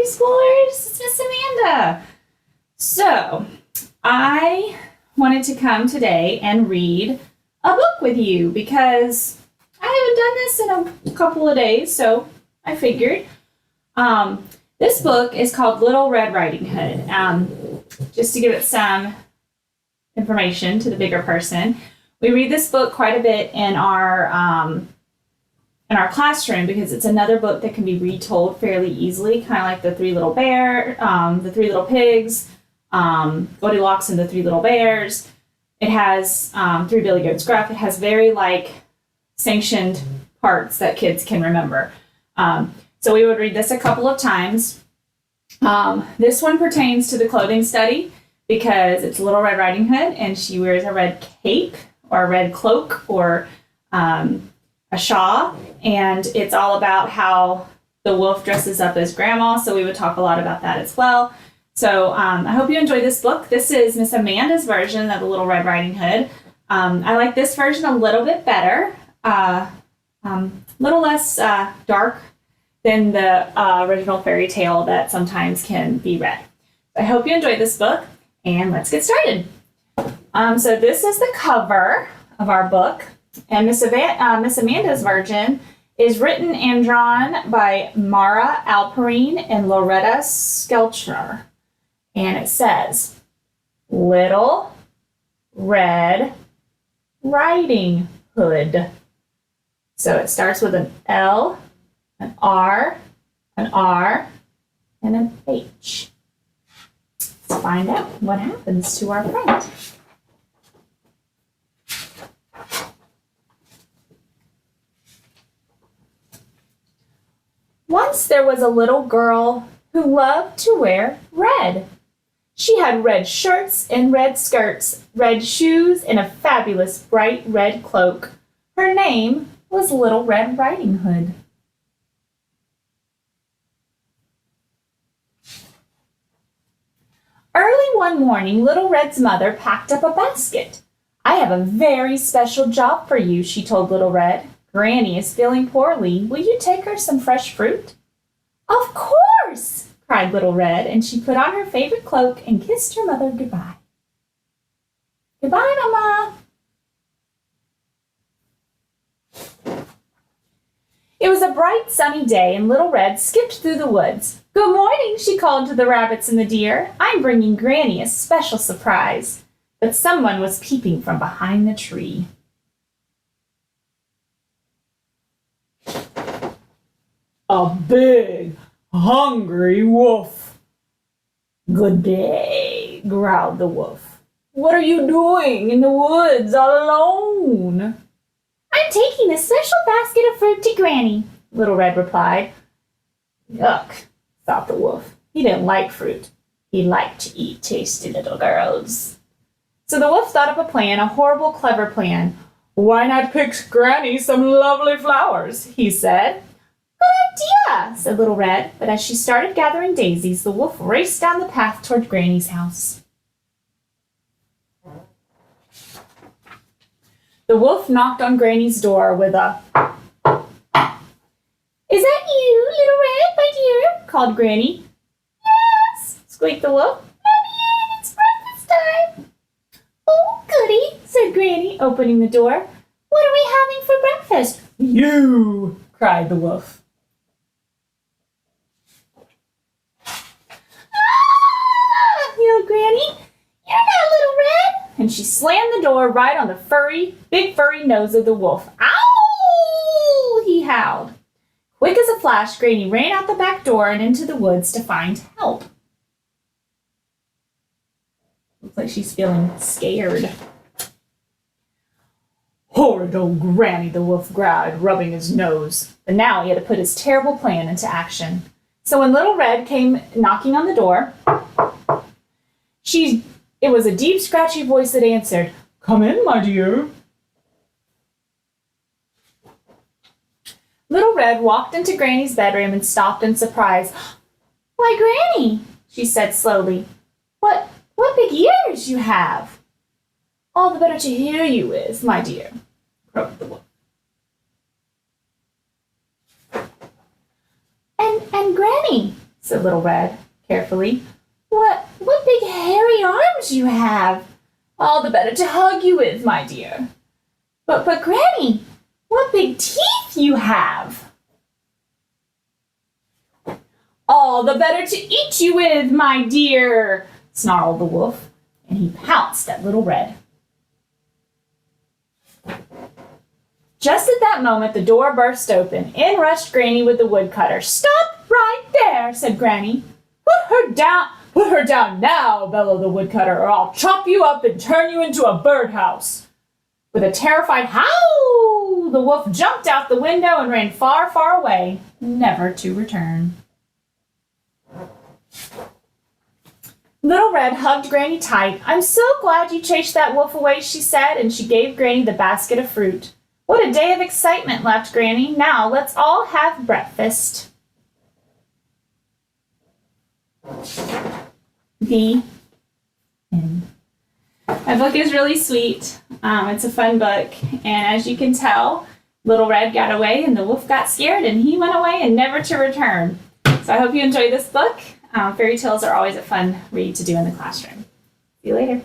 preschoolers, it's Miss Amanda. So, I wanted to come today and read a book with you because I haven't done this in a couple of days, so I figured. This book is called Little Red Riding Hood. Just to give it some information to the bigger person, we read this book quite a bit in our classroom because it's another book that can be retold fairly easily, kind of like the Three Little the Three Little Pigs, Goldilocks and the Three Little Bears. It has Three Billy Goats Gruff. It has very sanctioned parts that kids can remember. So we would read this a couple of times. This one pertains to the clothing study because it's Little Red Riding Hood and she wears a red cape or a red cloak or a shawl, and it's all about how the wolf dresses up as grandma, so we would talk a lot about that as well. So I hope you enjoy this book. This is Miss Amanda's version of the Little Red Riding Hood. I like this version a little bit better, little less dark than the original fairy tale that sometimes can be read. I hope you enjoyed this book, and let's get started. So this is the cover of our book. And Miss Amanda's version is written and drawn by Mara Alperine and Loretta Skelcher. And it says, Little Red Riding Hood. So it starts with an L, an R, and an H. Let's find out what happens to our friend. Once there was a little girl who loved to wear red. She had red shirts and red skirts, red shoes, and a fabulous bright red cloak. Her name was Little Red Riding Hood. Early one morning, Little Red's mother packed up a basket. I have a very special job for you, she told Little Red. Granny is feeling poorly. Will you take her some fresh fruit? Of course, cried Little Red, and she put on her favorite cloak and kissed her mother goodbye. Goodbye, Mama. It was a bright, sunny day, and Little Red skipped through the woods. Good morning, she called to the rabbits and the deer. I'm bringing Granny a special surprise. But someone was peeping from behind the tree. A big, hungry wolf. Good day, growled the wolf. What are you doing in the woods all alone? I'm taking a special basket of fruit to Granny, Little Red replied. Yuck, thought the wolf. He didn't like fruit. He liked to eat tasty little girls. So the wolf thought up a plan, a horrible, clever plan. Why not pick Granny some lovely flowers, he said. Good idea, said Little Red, but as she started gathering daisies, the wolf raced down the path toward Granny's house. The wolf knocked on Granny's door with a, Is that you, Little Red, my dear? Called Granny. Yes, squeaked the wolf. Let me in, it's breakfast time. Oh, goody, said Granny, opening the door. What are we having for breakfast? You, cried the wolf. Yelled Granny. You're not Little Red. And she slammed the door right on the big furry nose of the wolf. Ow! He howled. Quick as a flash, Granny ran out the back door and into the woods to find help. Looks like she's feeling scared. Horrid old Granny, the wolf growled, rubbing his nose. But now he had to put his terrible plan into action. So when Little Red came knocking on the door, it was a deep, scratchy voice that answered, Come in, my dear. Little Red walked into Granny's bedroom and stopped in surprise. Why, Granny, she said slowly. What big ears you have. All the better to hear you with, my dear, croaked the wolf. And Granny, said Little Red, carefully. What big hairy arms you have! All the better to hug you with, my dear. But Granny, what big teeth you have! All the better to eat you with, my dear, snarled the wolf, and he pounced at Little Red. Just at that moment, the door burst open. In rushed Granny with the woodcutter. Stop right there, said Granny. Put her down now, bellowed the woodcutter, or I'll chop you up and turn you into a birdhouse. With a terrified howl, the wolf jumped out the window and ran far, far away, never to return. Little Red hugged Granny tight. I'm so glad you chased that wolf away, she said, and she gave Granny the basket of fruit. What a day of excitement, laughed Granny. Now let's all have breakfast. The end. My book is really sweet. It's a fun book, and as you can tell, Little Red got away and the wolf got scared and he went away and never to return. So I hope you enjoy this book. Fairy tales are always a fun read to do in the classroom. See you later.